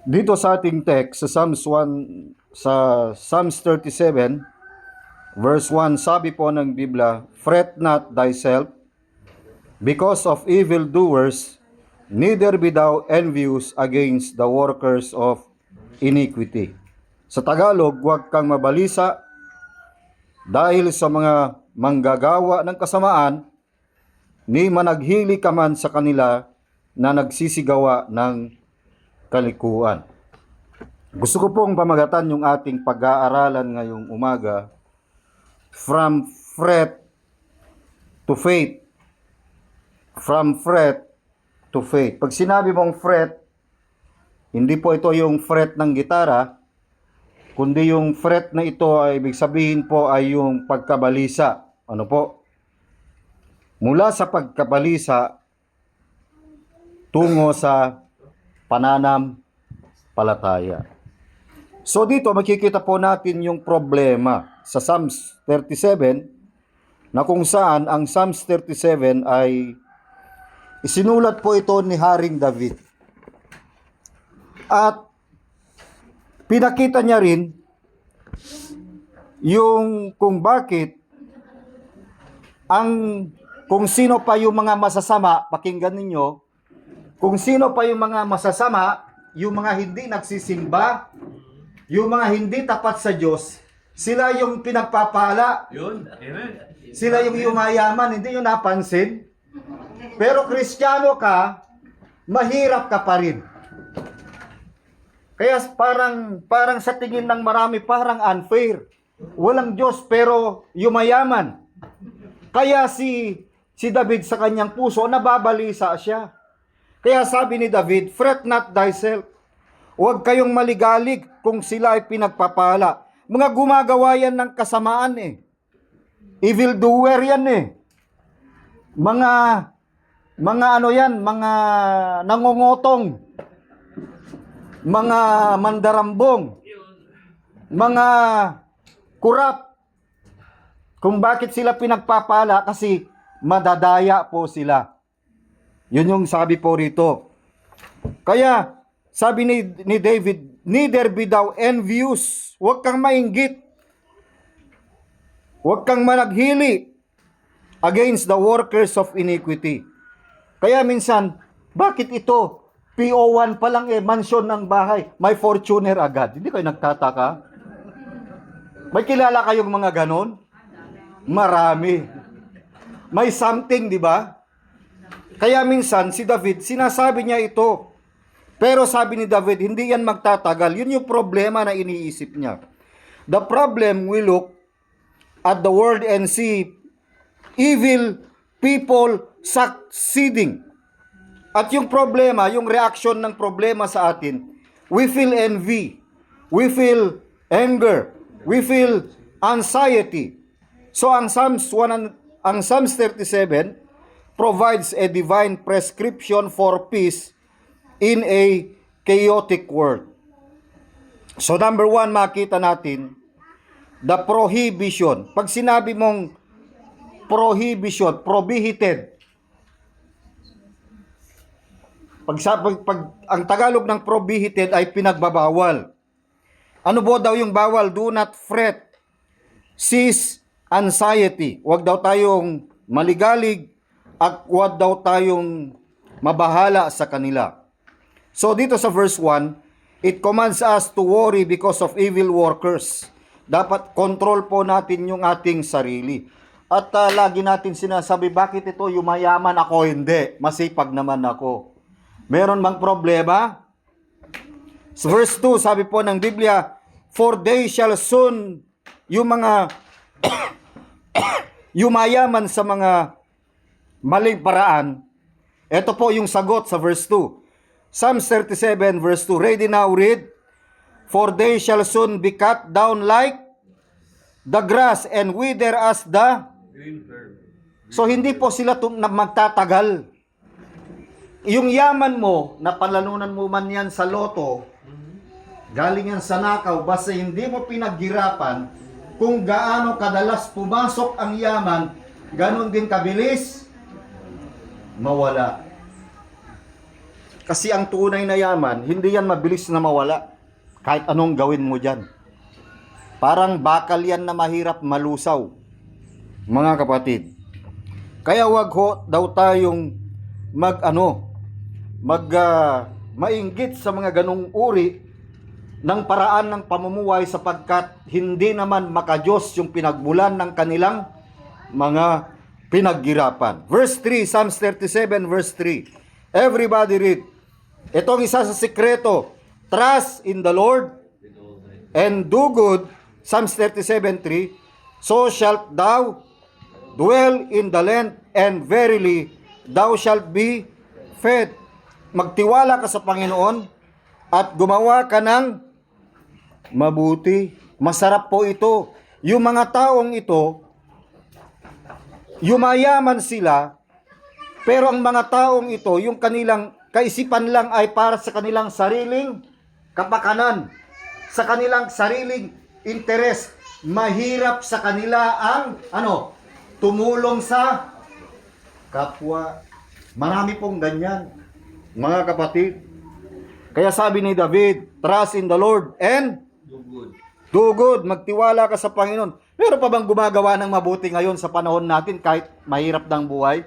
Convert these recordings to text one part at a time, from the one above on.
Dito sa ating text sa Psalms 1, sa Psalms 37 verse 1, sabi po ng Biblia, "Fret not thyself because of evildoers, neither be thou envious against the workers of iniquity." Sa Tagalog, huwag kang mabalisa dahil sa mga manggagawa ng kasamaan, ni managhili ka man sa kanila na nagsisigawa ng kalikuan. Gusto ko pong pamagatan yung ating pag-aaralan ngayong umaga, from fret to faith. From fret to faith. Pag sinabi mong fret, hindi po ito yung fret ng gitara, kundi yung fret na ito ay ibig sabihin po ay yung pagkabalisa. Ano po? Mula sa pagkabalisa tungo sa pananampalataya. So dito makikita po natin yung problema sa Psalms 37 na kung saan ang Psalms 37 ay isinulat po ito ni Haring David. At pinakita niya rin yung kung bakit kung sino pa yung mga masasama, pakinggan ninyo, kung sino pa yung mga masasama, yung mga hindi nagsisimba, yung mga hindi tapat sa Diyos, sila yung pinagpapala. Yun. Sila yung yumayaman, hindi yung napansin. Pero Kristiyano ka, mahirap ka pa rin. Kaya parang sa tingin ng marami, parang unfair. Walang Diyos pero yumayaman. Kaya si David sa kanyang puso, nababalisa siya. Kaya sabi ni David, "Fret not thyself." Huwag kayong maligalig kung sila ay pinagpapala. Mga gumagawa yan ng kasamaan eh. Evil doer yan eh. Mga ano yan, mga nangongotong. Mga mandarambong. Mga kurap. Kung bakit sila pinagpapala? Kasi madadaya po sila. Yun yung sabi po rito. Kaya, sabi ni David, "Neither be thou envious." Huwag kang mainggit. Huwag kang managhili against the workers of iniquity. Kaya minsan, bakit ito? PO1 pa lang mansion ng bahay. May Fortuner agad. Hindi kayo nagtataka? May kilala kayong mga ganon? Marami. May something, di ba? Kaya minsan, si David, sinasabi niya ito. Pero sabi ni David, hindi yan magtatagal. Yun yung problema na iniisip niya. The problem, we look at the world and see evil people succeeding. At yung problema, yung reaction ng problema sa atin, we feel envy, we feel anger, we feel anxiety. So ang Psalms 37 provides a divine prescription for peace in a chaotic world. So number 1, makita natin the prohibition. Pag sinabi mong prohibition, prohibited. Pag ang Tagalog ng prohibited ay pinagbabawal. Ano po daw yung bawal? Do not fret, cease anxiety. Huwag daw tayong maligalig at huwag daw tayong mabahala sa kanila. So dito sa verse 1, it commands us to worry because of evil workers. Dapat control po natin yung ating sarili. At lagi natin sinasabi, bakit ito yumayaman ako? Hindi. Masipag naman ako. Meron bang problema? So verse 2, sabi po ng Biblia, "For they shall soon," yung mga yumayaman sa mga maling paraan. Ito po yung sagot sa verse 2. Psalms 37 verse 2. Ready now, read. "For they shall soon be cut down like the grass and wither as the..." So hindi po sila magtatagal. Yung yaman mo, na palanunan mo man yan sa loto, galing yan sa nakaw, basta hindi mo pinaghirapan, kung gaano kadalas pumasok ang yaman, ganon din kabilis mawala. Kasi ang tunay na yaman, hindi yan mabilis na mawala. Kahit anong gawin mo dyan. Parang bakal yan na mahirap malusaw, mga kapatid. Kaya wag ho daw tayong mainggit sa mga ganong uri ng paraan ng pamumuhay, sapagkat hindi naman makadiyos yung pinagmulan ng kanilang mga pinaghirapan. Verse 3, Psalms 37 verse 3. Everybody read. Itong isa sa sikreto, trust in the Lord and do good, Psalms 37:3. So shalt thou dwell in the land, and verily thou shalt be fed. Magtiwala ka sa Panginoon at gumawa ka ng mabuti. Masarap po ito. Yung mga taong ito, yumayaman sila, pero ang mga taong ito, yung kanilang kaisipan lang ay para sa kanilang sariling kapakanan, sa kanilang sariling interes. Mahirap sa kanila ang tumulong sa kapwa. Marami pong ganyan, mga kapatid. Kaya sabi ni David, trust in the Lord and do good. Magtiwala ka sa Panginoon. Meron pa bang gumagawa ng mabuti ngayon sa panahon natin kahit mahirap ng buhay?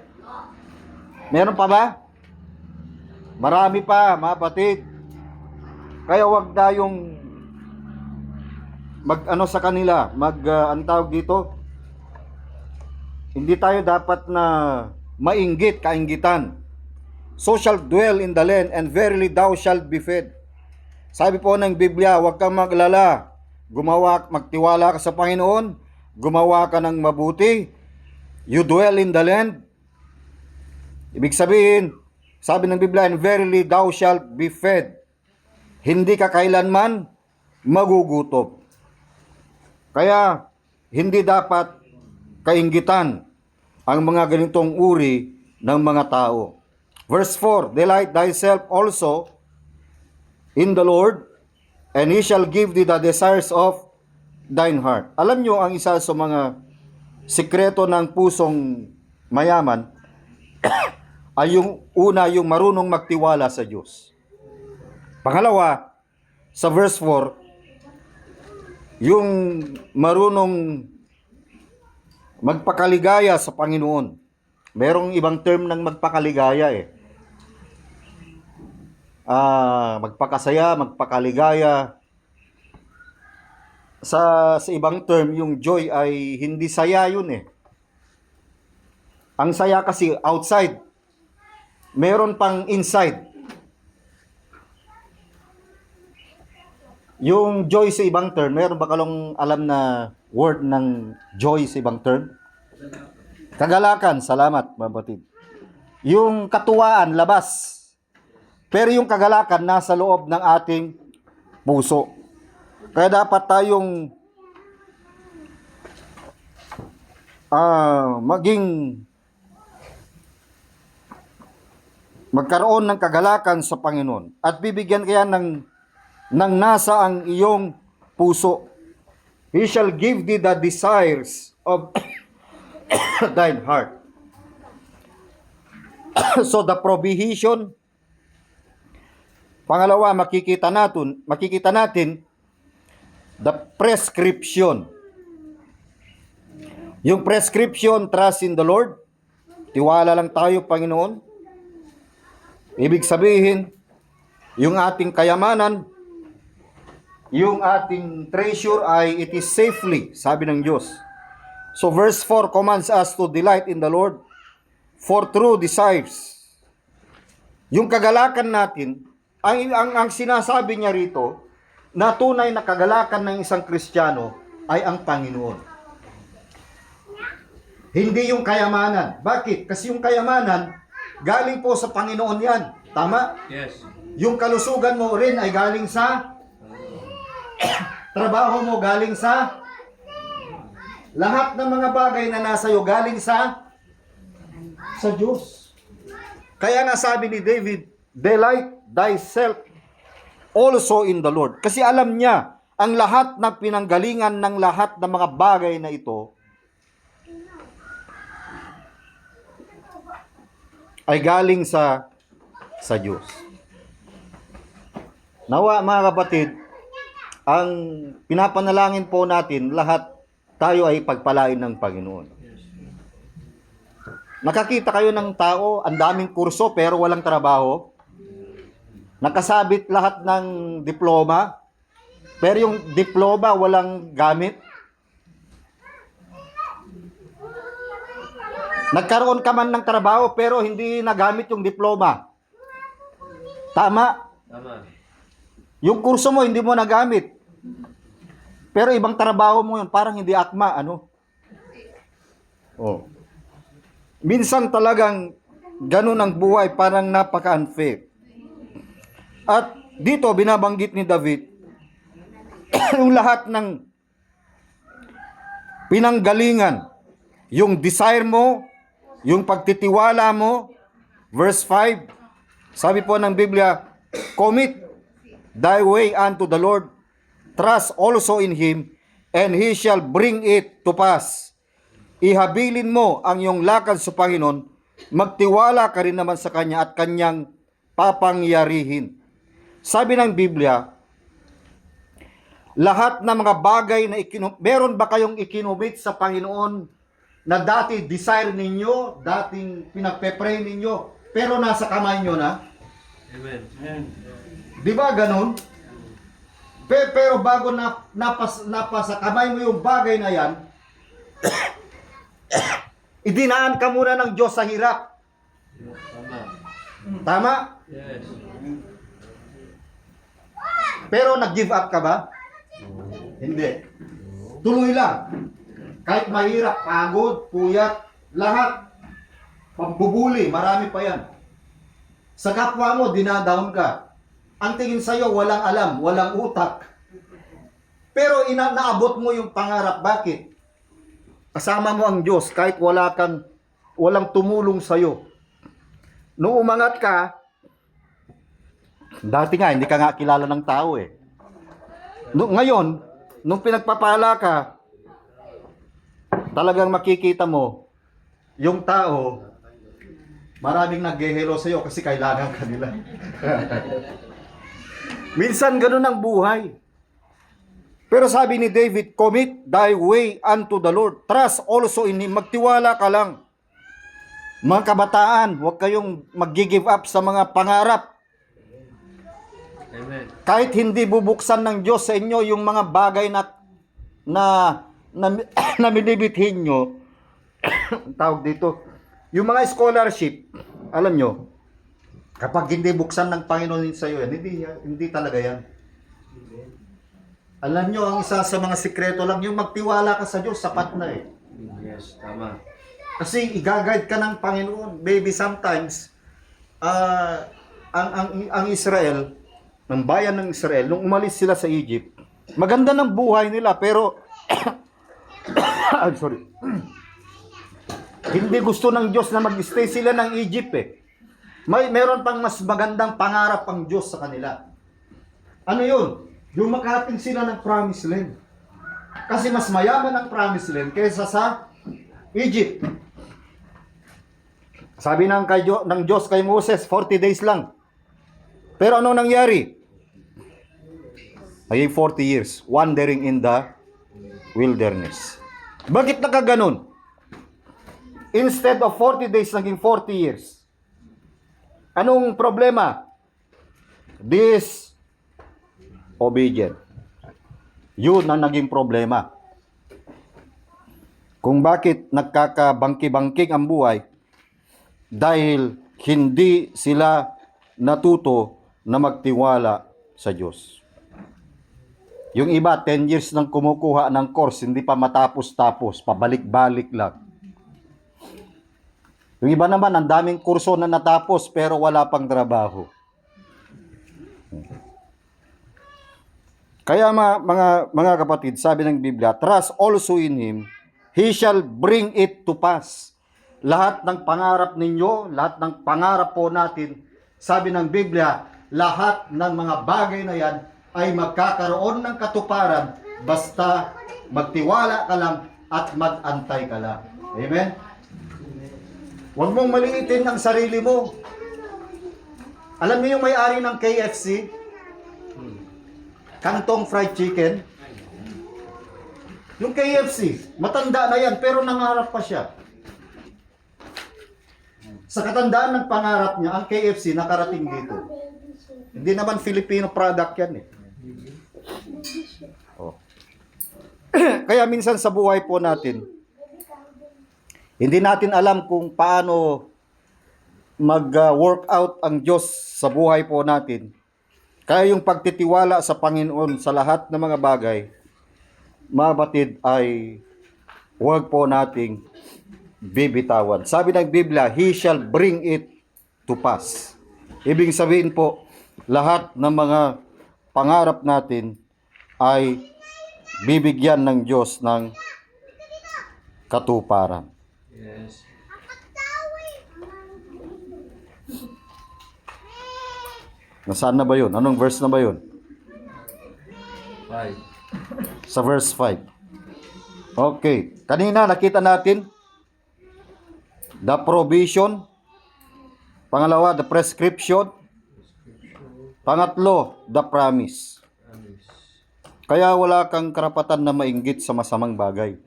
Meron pa ba? Marami pa, mga kapatid. Kaya wag tayong sa kanila, ang tawag dito, hindi tayo dapat na kainggitan. So shall dwell in the land, and verily thou shalt be fed. Sabi po ng Biblia, huwag kang maglala. Magtiwala ka sa Panginoon, gumawa ka ng mabuti. You dwell in the land. Ibig sabihin, sabi ng Biblia, and verily thou shalt be fed. Hindi ka kailanman magugutom. Kaya, hindi dapat kainggitan ang mga ganitong uri ng mga tao. Verse 4, delight thyself also in the Lord, and He shall give thee the desires of thine heart. Alam nyo, ang isa sa mga sikreto ng pusong mayaman ay yung yung marunong magtiwala sa Diyos. Pangalawa, sa verse 4, yung marunong magpakaligaya sa Panginoon. Merong ibang term ng magpakaligaya magpakasaya, magpakaligaya. Sa ibang term, yung joy ay hindi saya yun . Ang saya kasi outside. Meron pang inside. Yung joy sa ibang term, meron ba kalong alam na word ng joy sa ibang term? Kagalakan, salamat, mga batid. Yung katuwaan, labas. Pero yung kagalakan, nasa loob ng ating puso. Kaya dapat tayong magkaroon ng kagalakan sa Panginoon. At bibigyan kaya ng nasa ang iyong puso. He shall give thee the desires of thine heart. So the provision. Pangalawa, makikita natin the prescription. Yung prescription, trust in the Lord. Tiwala lang tayo, Panginoon. Ibig sabihin, yung ating kayamanan, yung ating treasure ay it is safely, sabi ng Diyos. So verse 4 commands us to delight in the Lord for true desires. Yung kagalakan natin, ang sinasabi niya rito, na tunay na kagalakan ng isang Kristiyano ay ang Panginoon. Hindi yung kayamanan. Bakit? Kasi yung kayamanan, galing po sa Panginoon yan. Tama? Yes. Yung kalusugan mo rin ay galing sa trabaho mo, galing sa lahat ng mga bagay na nasa iyo, galing sa Diyos. Kaya nga sabi ni David, delight thyself also in the Lord. Kasi alam niya, ang lahat na pinanggalingan ng lahat ng mga bagay na ito ay galing sa Diyos. Nawa mga kapatid, ang pinapanalangin po natin, lahat tayo ay pagpalain ng Panginoon. Nakakita kayo ng tao, ang daming kurso pero walang trabaho. Nakasabit lahat ng diploma, pero yung diploma walang gamit. Nagkaroon ka man ng trabaho pero hindi nagamit yung diploma. Tama? Tama. Yung kurso mo hindi mo nagamit. Pero ibang trabaho mo yun, parang hindi akma, ano? Oh. Minsan talagang ganun ang buhay, parang napaka-unfair. At dito binabanggit ni David yung lahat ng pinanggalingan, yung desire mo, yung pagtitiwala mo. Verse 5, sabi po ng Biblia, commit thy way unto the Lord, trust also in Him, and He shall bring it to pass. Ihabilin mo ang iyong lakad sa Panginoon, magtiwala ka rin naman sa Kanya at Kanyang papangyarihin. Sabi ng Biblia, lahat ng mga bagay na meron ba kayong ikinumit sa Panginoon na dati desire ninyo, dating pinagpe-pray ninyo, pero nasa kamay nyo na? Amen. Di ba ganun? Pero bago napasa kamay mo yung bagay na yan, idinaan ka muna ng Diyos sa hirap. Tama. Tama? Yes. Pero nag-give up ka ba? Hindi. Tuloy lang. Kahit mahirap, pagod, puyat, lahat. Pambubuli, marami pa yan. Sa kapwa mo, dinadown ka. Ang tingin sa'yo, walang alam, walang utak. Pero naabot mo yung pangarap. Bakit? Kasama mo ang Diyos kahit walang tumulong sa'yo. Nung umangat ka, dati nga, hindi ka nga kilala ng tao eh. Ngayon, nung pinagpapala ka, talagang makikita mo, yung tao, maraming nag-hello sa'yo kasi kailangan ka nila. Minsan ganun ang buhay. Pero sabi ni David, commit thy way unto the Lord. Trust also in Him. Magtiwala ka lang. Mga kabataan, huwag kayong mag-give up sa mga pangarap. Amen. Kahit hindi bubuksan ng Diyos sa inyo yung mga bagay na binibithin nyo, tawag dito, yung mga scholarship, alam nyo, kapag hindi buksan ng Panginoon sa iyo, hindi talaga yan. Alam nyo, ang isa sa mga sikreto lang, yung magtiwala ka sa Diyos, sapat na eh. Yes, tama. Kasi i-guide ka ng Panginoon. Maybe sometimes, ang Israel, ng bayan ng Israel, nung umalis sila sa Egypt, maganda ng buhay nila, pero, I'm sorry, hindi gusto ng Diyos na mag-stay sila ng Egypt eh. Meron pang mas magandang pangarap ang Diyos sa kanila. Ano yun? Yung makarating sila ng Promised Land. Kasi mas mayaman ang Promised Land kaysa sa Egypt. Sabi ng Diyos kay Moses, 40 days lang. Pero ano nangyari? Ay 40 years, wandering in the wilderness. Bakit nakaganon? Instead of 40 days, naging 40 years. Anong problema? Disobedient. Yun ang naging problema. Kung bakit nagkakabangki-bangking ang buhay, dahil hindi sila natuto na magtiwala sa Diyos. Yung iba, 10 years nang kumukuha ng course, hindi pa matapos-tapos, pabalik-balik lang. Yung iba naman, ang daming kurso na natapos pero wala pang trabaho. Kaya mga kapatid, sabi ng Biblia, trust also in Him, He shall bring it to pass. Lahat ng pangarap ninyo, lahat ng pangarap po natin, sabi ng Biblia, lahat ng mga bagay na yan ay magkakaroon ng katuparan basta magtiwala ka lang at mag-antay ka lang. Amen? Huwag mong maliitin ang sarili mo. Alam niyo yung may-ari ng KFC? Kantong Fried Chicken. Yung KFC, matanda na yan, pero nangarap pa siya. Sa katandaan ng pangarap niya, ang KFC nakarating dito. Hindi naman Filipino product yan eh. Oh. Kaya minsan sa buhay po natin, hindi natin alam kung paano mag-workout ang Diyos sa buhay po natin. Kaya yung pagtitiwala sa Panginoon sa lahat ng mga bagay, mga batid, ay huwag po nating bibitawan. Sabi ng Biblia, He shall bring it to pass. Ibig sabihin po, lahat ng mga pangarap natin ay bibigyan ng Diyos ng katuparan. Yes. Nasaan na ba yun? Anong verse na ba yun? 5. Sa verse 5. Okay. Kanina nakita natin the provision. Pangalawa, the prescription. Pangatlo, the promise. Kaya wala kang karapatan na mainggit sa masamang bagay.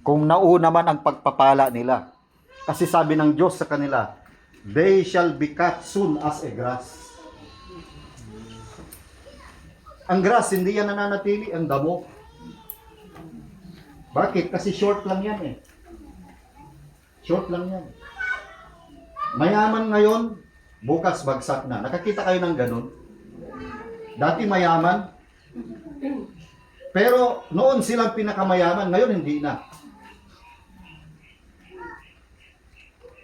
Kung nauna man ang pagpapala nila. Kasi sabi ng Diyos sa kanila, they shall be cut soon as a grass. Ang grass, hindi yan nananatili, ang damo. Bakit? Kasi short lang yan eh. Short lang yan. Mayaman ngayon, bukas bagsak na. Nakakita kayo ng ganun? Dati mayaman, pero noon silang pinakamayaman, ngayon hindi na.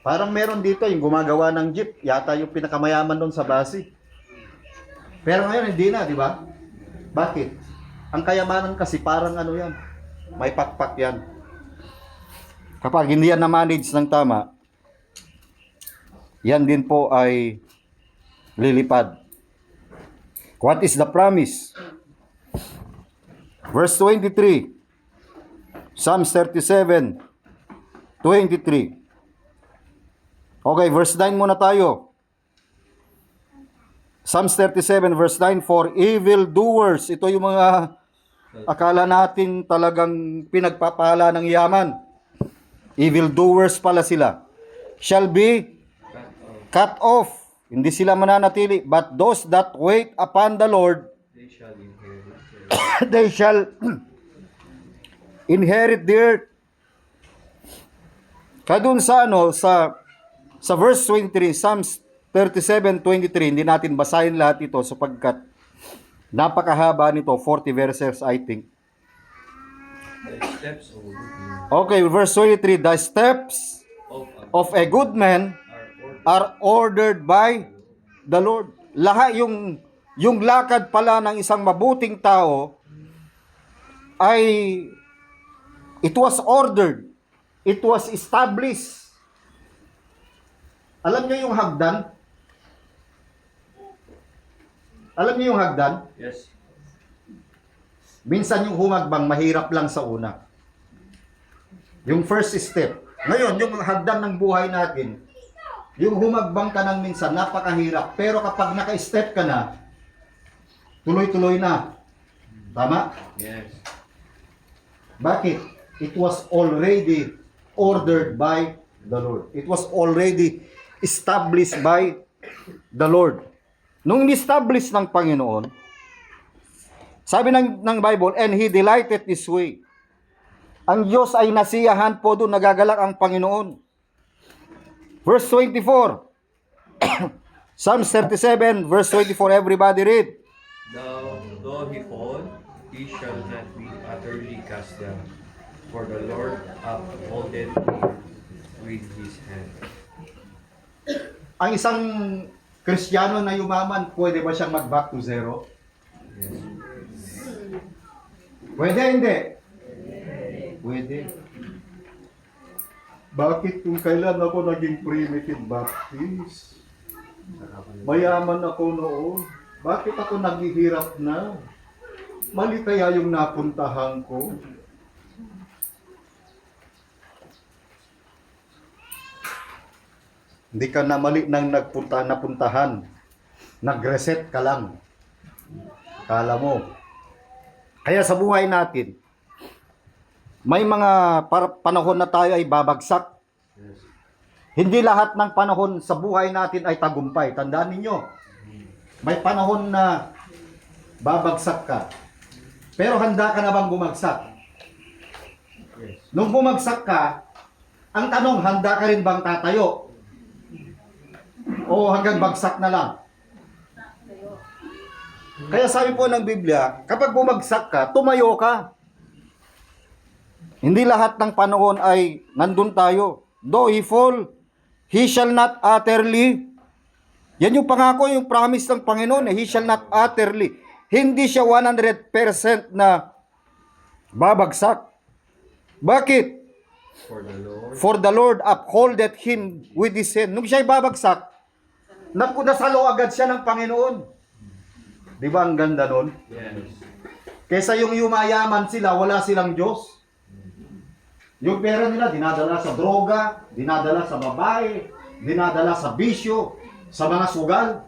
Parang meron dito yung gumagawa ng jeep, yata yung pinakamayaman doon sa Basi. Pero ngayon hindi na, di ba? Bakit? Ang kayamanan kasi parang ano yan, may pakpak yan. Kapag hindi yan na-manage ng tama, yan din po ay lilipad. What is the promise? Verse 23. Psalms 37, 23. Okay, verse 9 muna tayo. Psalms 37 verse 9, for evil doers, ito yung mga akala natin talagang pinagpapala ng yaman. Evil doers pala sila. Shall be cut off. Hindi sila mananatili. But those that wait upon the Lord, They shall inherit. they shall inherit the earth. Kaya dun sa sa verse 23, Psalms 37:23, hindi natin basahin lahat ito sapagkat napakahaba nito, 40 verses I think. The steps of a good man Okay, verse 23, the steps of a good man are ordered are ordered by the Lord. Lahat yung lakad pala ng isang mabuting tao ay it was ordered. It was established. Alam niyo yung hagdan? Alam niyo yung hagdan? Yes. Minsan yung humagbang mahirap lang sa una. Yung first step. Ngayon, yung hagdan ng buhay natin, yung humagbang ka ng minsan, napakahirap. Pero kapag naka-step ka na, tuloy-tuloy na. Tama? Yes. Bakit? It was already ordered by the Lord. It was already established by the Lord. Nung in-establish ng Panginoon, sabi ng Bible, and He delighted this way. Ang Diyos ay nasiyahan po doon, nagagalak ang Panginoon. Verse 24. Psalms 37, verse 24, everybody read. Though he fall, he shall not be utterly cast down, for the Lord upholdeth him with his hand. Ang isang Kristiyano na yumaman, pwede ba siyang mag-back to zero? Yes. Pwede, hindi? Pwede. Bakit kung kailan ako naging primitive Baptist? Mayaman ako noon. Bakit ako naghihirap na? Mali kaya yung napuntahan ko? Hindi ka na mali nang napuntahan. Nag-reset ka lang. Kala mo. Kaya sa buhay natin, may mga panahon na tayo ay babagsak. Yes. Hindi lahat ng panahon sa buhay natin ay tagumpay. Tandaan ninyo, may panahon na babagsak ka. Pero handa ka na bang bumagsak? Yes. Nung bumagsak ka, ang tanong, handa ka rin bang tatayo? O hanggang bagsak na lang? Kaya sabi po ng Biblia, kapag bumagsak ka, tumayo ka. Hindi lahat ng panahon ay nandun tayo. Though he fall, he shall not utterly. Yan yung pangako, yung promise ng Panginoon, he shall not utterly. Hindi siya 100% na babagsak. Bakit? For the Lord upholdeth him with his hand. Nung siya'y babagsak, nasalo agad siya ng Panginoon. Di ba ang ganda nun? Yes. Kesa yung yumayaman sila, wala silang Diyos. Yung pera nila, dinadala sa droga, dinadala sa babae, dinadala sa bisyo, sa mga sugal.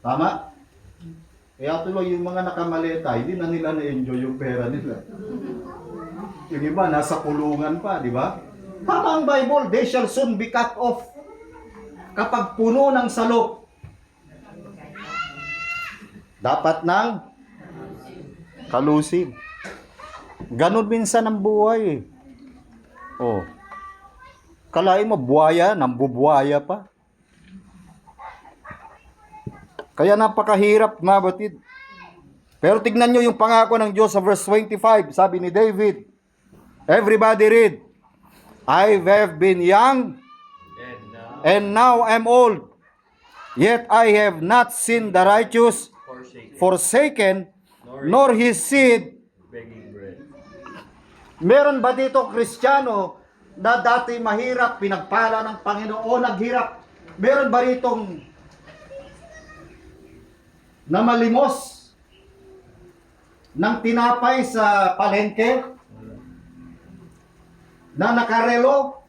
Tama? Kaya tuloy yung mga nakamaleta, hindi na nila na-enjoy yung pera nila. Yung iba, nasa kulungan pa, di ba? Tama ang Bible, they shall soon be cut off. Kapag puno ng salok, dapat ng kalusin. Ganon minsan ang buhay. Oh. Kalain mo, buhaya, nambubuhaya pa. Kaya napakahirap, mga batid. Pero tignan nyo yung pangako ng Diyos sa verse 25. Sabi ni David, everybody read, I have been young, and now I'm old. Yet I have not seen the righteous forsaken, nor his seed begging bread. Meron ba dito Kristiyano na dati mahirap, pinagpala ng Panginoon, naghirap? Meron ba ritong na malimos ng tinapay sa palengke? Na nakarelo?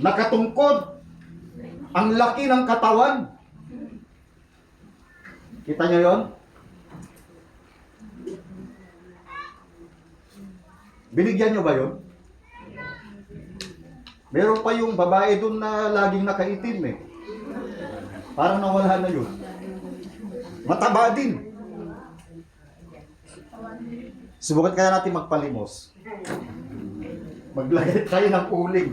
Nakatungkod? Ang laki ng katawan? Kita nyo yon? Binigyan nyo ba yon? Meron pa yung babae dun na laging nakaitim eh. Parang nawala na yun. Mataba din. Subukan kaya natin magpalimos. Maglagay tayo ng uling.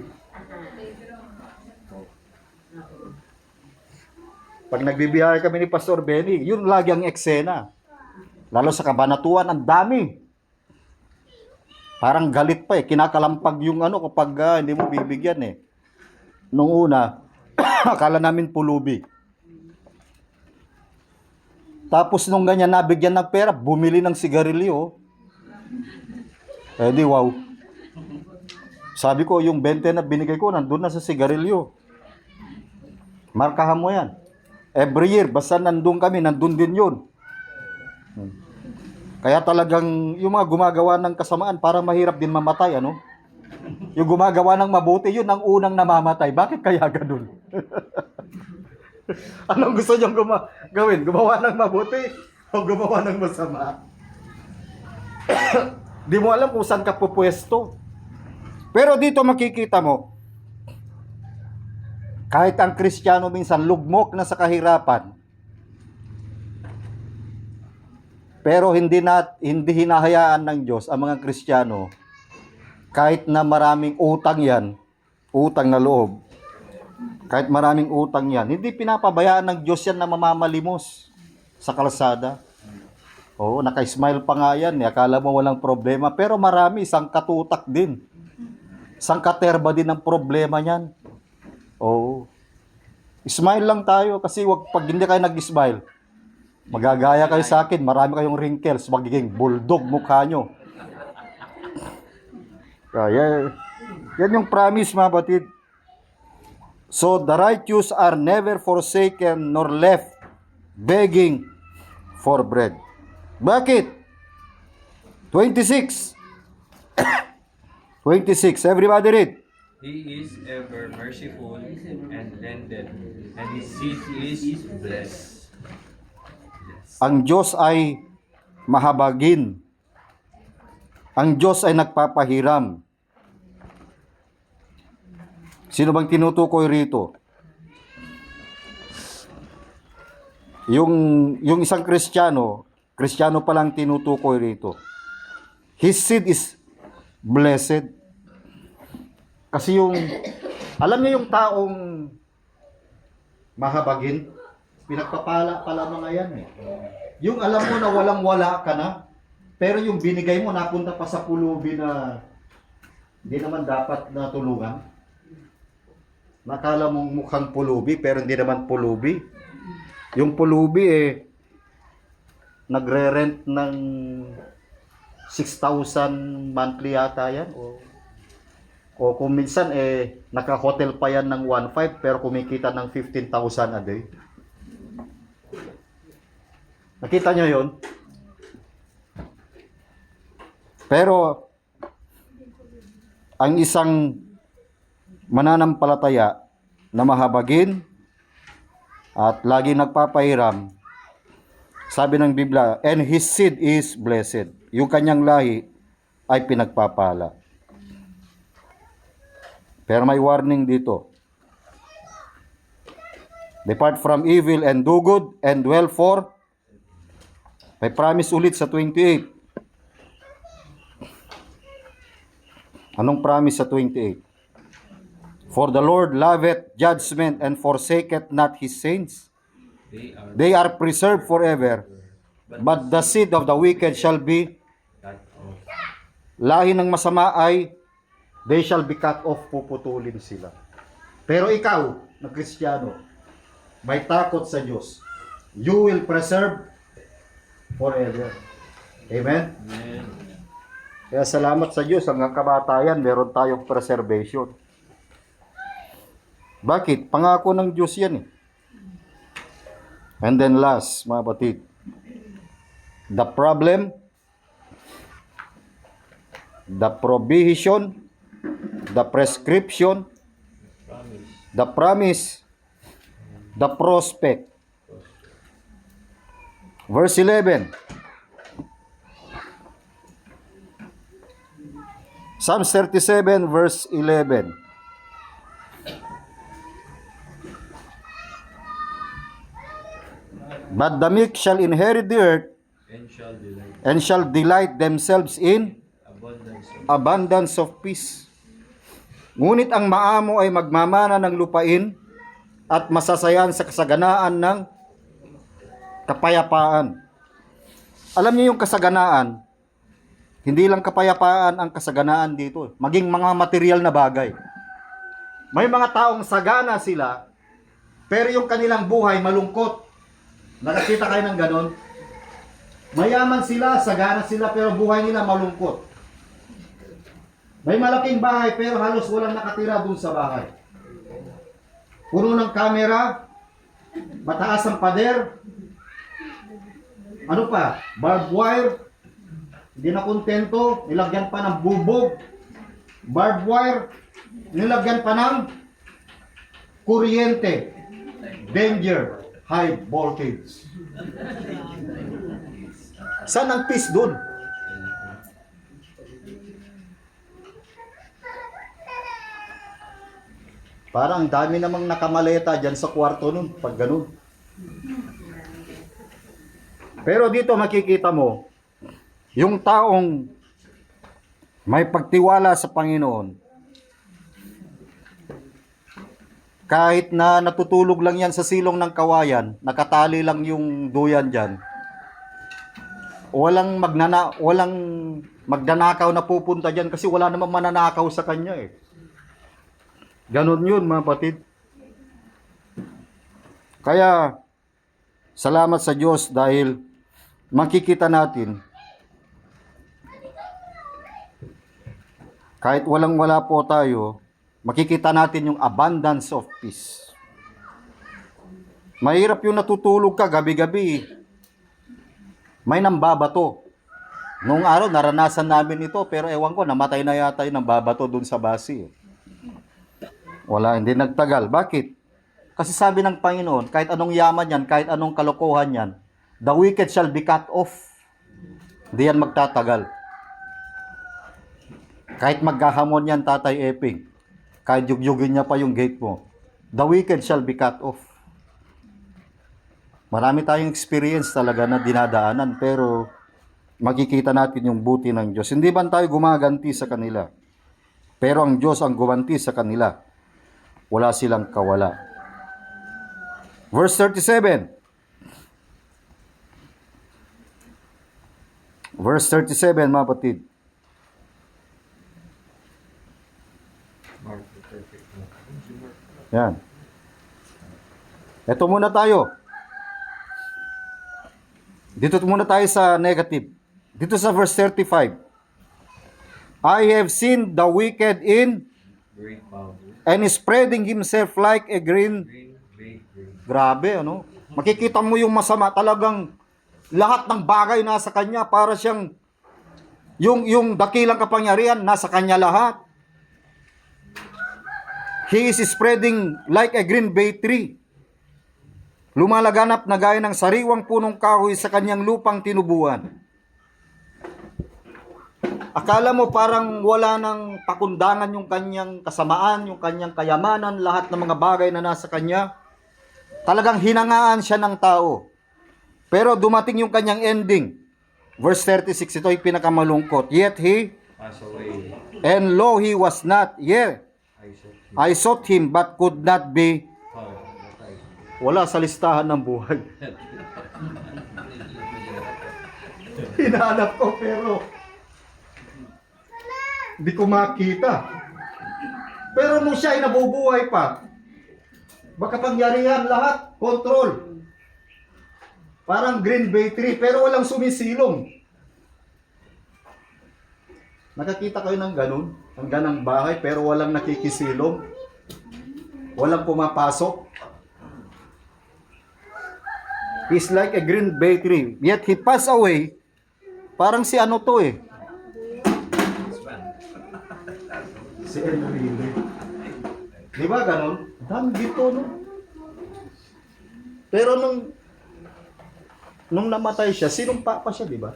Pag nagbibiyahe kami ni Pastor Benny, yun lagi ang eksena. Lalo sa Kabanatuan, ang dami. Parang galit pa eh. Kinakalampag yung ano kapag hindi mo bibigyan eh. Nung una, akala namin pulubi. Tapos nung ganyan, nabigyan ng pera, bumili ng sigarilyo. Eh di wow. Sabi ko, yung 20 na binigay ko, nandun na sa sigarilyo. Markahan mo yan. Every year, basta nandun kami, nandun din yun. Kaya talagang yung mga gumagawa ng kasamaan, parang mahirap din mamatay, ano? Yung gumagawa ng mabuti, yun ang unang namamatay. Bakit kaya ganun? Anong gusto niyong gawin? Gumawa ng mabuti o gumawa ng masama? Di mo alam kung saan ka pupwesto. Pero dito makikita mo, kahit ang Kristiyano minsan lugmok na sa kahirapan, pero hindi hinahayaan ng Diyos ang mga Kristiyano, kahit na maraming utang yan, utang na loob, kahit maraming utang yan, hindi pinapabayaan ng Diyos yan na mamamalimos sa kalsada. Oo, naka-smile pa nga yan, akala mo walang problema, pero marami, isang katutak din. Isang katerba din ang problema niyan. Oo. Smile lang tayo kasi pag hindi kayo nag-smile, magagaya kayo sa akin, marami kayong wrinkles, magiging bulldog mukha nyo. Kaya, yan yung promise, mga batid. So, the righteous are never forsaken nor left begging for bread. Bakit? 26. 26. Everybody read. He is ever merciful and lendeth, and his seed is blessed. Ang Diyos ay mahabagin. Ang Diyos ay nagpapahiram. Sino bang tinutukoy rito? Yung isang Kristiyano pa lang tinutukoy rito. His seed is blessed. Kasi alam niyo yung taong mahabagin, pinagpapala pala mga yan eh. Yung alam mo na walang-wala ka na, pero yung binigay mo napunta pa sa pulubi na hindi naman dapat na tulungan. Nakala mong mukhang pulubi, pero hindi naman pulubi. Yung pulubi nagre-rent ng 6,000 monthly yata yan. O kung minsan naka-hotel pa yan ng 1,500 pero kumikita ng 15,000 a day. Nakita nyo yun? Pero ang isang mananampalataya na mahabagin at lagi nagpapahiram, sabi ng Biblia, and his seed is blessed. Yung kanyang lahi ay pinagpapala. Pero may warning dito. Depart from evil and do good and dwell for. May promise ulit sa 28. Anong promise sa 28? For the Lord loveth judgment and forsaketh not his saints. They are preserved forever, but the seed of the wicked shall be cut off. lahi ng masama ay they shall be cut off, puputulin sila. Pero ikaw, na Kristiyano, may takot sa Diyos, you will preserve forever. Amen? Amen. Kaya salamat sa Diyos, hanggang kamatayan, meron tayong preservation. Bakit? Pangako ng Diyos yan eh. And then last, mga batid, the problem, the provision, the prescription, the promise, the prospect. Verse 11. Psalm 37 verse 11. But the meek shall inherit the earth and shall delight themselves in abundance of peace. Ngunit ang maamo ay magmamana ng lupain at masasayan sa kasaganaan ng kapayapaan. Alam niyo yung kasaganaan, hindi lang kapayapaan ang kasaganaan dito, maging mga material na bagay. May mga taong sagana sila, pero yung kanilang buhay malungkot. Nakakita kayo ng ganon? Mayaman sila, sagana sila, pero buhay nila malungkot. May malaking bahay, pero halos walang nakatira dun sa bahay. Puno ng kamera, mataas ang pader, ano pa, barbed wire, hindi na kontento, nilagyan pa ng bubog, barbed wire, nilagyan pa ng kuryente, danger, high voltage. Saan ang peace doon? Parang dami namang nakamaleta dyan sa kwarto nun, pag ganun. Pero dito makikita mo, yung taong may pagtiwala sa Panginoon, kahit na natutulog lang yan sa silong ng kawayan, nakatali lang yung duyan dyan, walang magnanakaw na pupunta dyan kasi wala namang mananakaw sa kanya eh. Ganon yun mga kapatid. Kaya, salamat sa Diyos dahil makikita natin, kahit walang-wala po tayo, makikita natin yung abundance of peace. Mahirap yung natutulog ka gabi-gabi. May nambabato. Noong araw, naranasan namin ito, pero ewan ko, namatay na yata yung nambabato dun sa basi. Wala, hindi nagtagal. Bakit? Kasi sabi ng Panginoon, kahit anong yaman yan, kahit anong kalokohan yan, the wicked shall be cut off. Hindi yan magtatagal. Kahit magkahamon yan, Tatay Eping, kahit yugyugin niya pa yung gate mo, the wicked shall be cut off. Marami tayong experience talaga na dinadaanan, pero makikita natin yung buti ng Diyos. Hindi ba tayo gumaganti sa kanila? Pero ang Diyos ang gumanti sa kanila. Wala silang kawala. Verse 37. Verse 37, mga kapatid. Mark the perfect. Yan. Ito muna tayo. Dito muna tayo sa negative. Dito sa verse 35. I have seen the wicked in Great power. and spreading himself like a green. Green, big, green. Grabe, ano? Makikita mo yung masama, talagang lahat ng bagay nasa kanya, para siyang yung dakilang kapangyarihan nasa kanya lahat. He is spreading like a green bay tree. Lumalaganap na gaya ng sariwang punong kahoy sa kanyang lupang tinubuan. Akala mo parang wala nang pakundangan yung kanyang kasamaan, yung kanyang kayamanan, lahat ng mga bagay na nasa kanya. Talagang hinangaan siya ng tao. Pero dumating yung kanyang ending. Verse 36, ito ay pinakamalungkot. Yet he, Pass away. and lo, he was not. Yeah, I saw I sought him. him but could not be. Oh, Wala sa listahan ng buhay. Hinahanap ko pero hindi ko makita. Pero nung siya ay nabubuhay pa, makapangyarihan lahat, control. Parang green bay tree pero walang sumisilong. Nakakita kayo ng ganun? Ang ganang bahay pero walang nakikisilong. Walang pumapasok. He's like a green bay tree. Yet he passed away. Parang si ano to eh. Si Enrile. Di ba ganun? Dami dito, no? Pero nung namatay siya, sinumpa pa siya, di ba?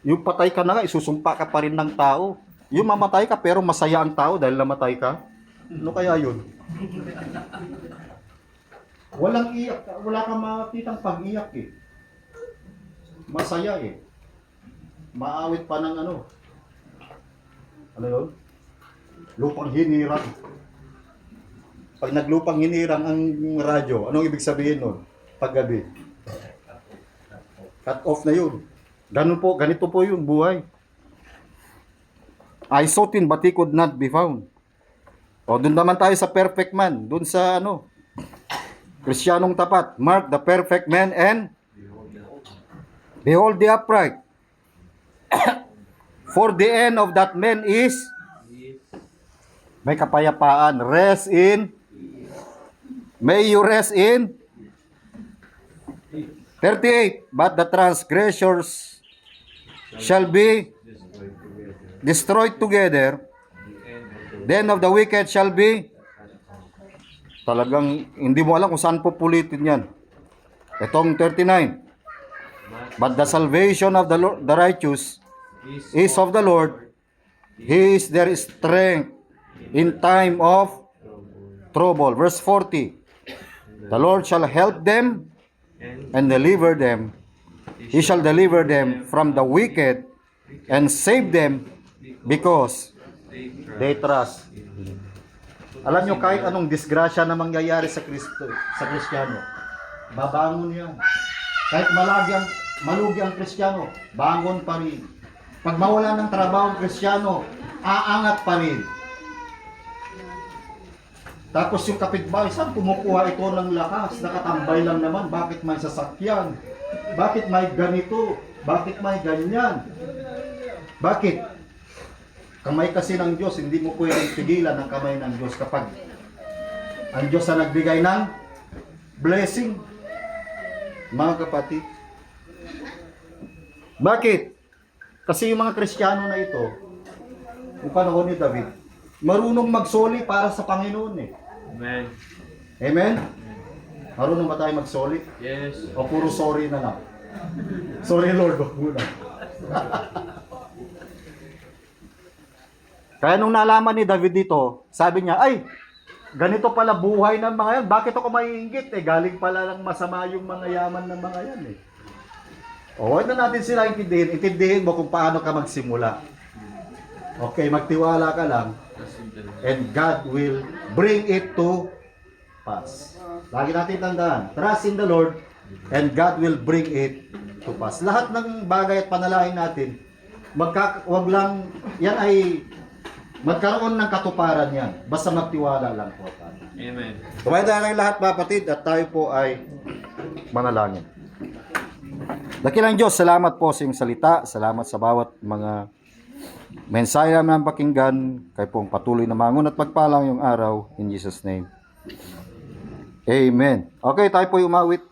Yung patay ka na nga, isusumpa ka pa rin ng tao. Yung mamatay ka, pero masaya ang tao dahil namatay ka. Ano kaya yun? Walang iyak, wala kang makitang pag-iyak eh. Masaya eh. Maawit pa ng ano. Ano yun? Lupang hinirang. Pag naglupang hinirang ang radyo, anong ibig sabihin nun? Paggabi. Cut off na yun. Ganun po, ganito po yung buhay. I sought him but he could not be found. O, dun naman tayo sa perfect man. Dun sa ano, Kristyanong tapat. Mark the perfect man and behold the upright. For the end of that man is may kapayapaan. Rest in. May you rest in. 38. But the transgressors shall be destroyed together. The end of the wicked shall be. Talagang hindi mo alam kung saan pupulitin yan. Itong 39. But the salvation of the Lord, the righteous is of the Lord. He is their strength in time of trouble. Verse 40. The Lord shall help them and deliver them. He shall deliver them from the wicked and save them because they trust in Him. Alam nyo, kahit anong disgrasya na mangyayari sa Kristiyano, babangon yan. Kahit malugi ang Kristiyano, bangon pa rin. Pag mawala ng trabaho ang Kristiyano, aangat pa rin. Tapos yung kapitbahay, saan kumukuha ito ng lakas? Nakatambay lang naman, bakit may sasakyan? Bakit may ganito? Bakit may ganyan? Bakit? Kamay kasi ng Diyos, hindi mo pwedeng pigilan ang kamay ng Diyos kapag ang Diyos na nagbigay ng blessing. Mga kapatid. Bakit? Kasi yung mga Kristiyano na ito, yung panahon ni David, marunong magsoli para sa Panginoon eh. Amen. Amen? Marunong ba tayo mag-sorry? Yes. O puro sorry na lang? Sorry Lord, wag muna. Kaya nung nalaman ni David dito, sabi niya, ay, ganito pala buhay ng mga yan. Bakit ako maiinggit? Galing pala lang masama yung mga yaman ng mga yan O, huwag na natin sila intindihin. Intindihin mo kung paano ka magsimula. Okay, magtiwala ka lang. And God will bring it to pass. Lagi natin tandaan, trust in the Lord and God will bring it to pass. Lahat ng bagay at panalangin natin, wag lang, yan ay magkaroon ng katuparan yan. Basta magtiwala lang po tayo. Amen. Tumayo tayo ng lahat mga kapatid at tayo po ay manalangin. Dakilang Diyos, salamat po sa iyong salita. Salamat sa bawat mga mensahe namin ng pakinggan. Kayo pong patuloy na mangun at pagpalang yung araw. In Jesus' name. Amen. Okay, tayo po yung umawit.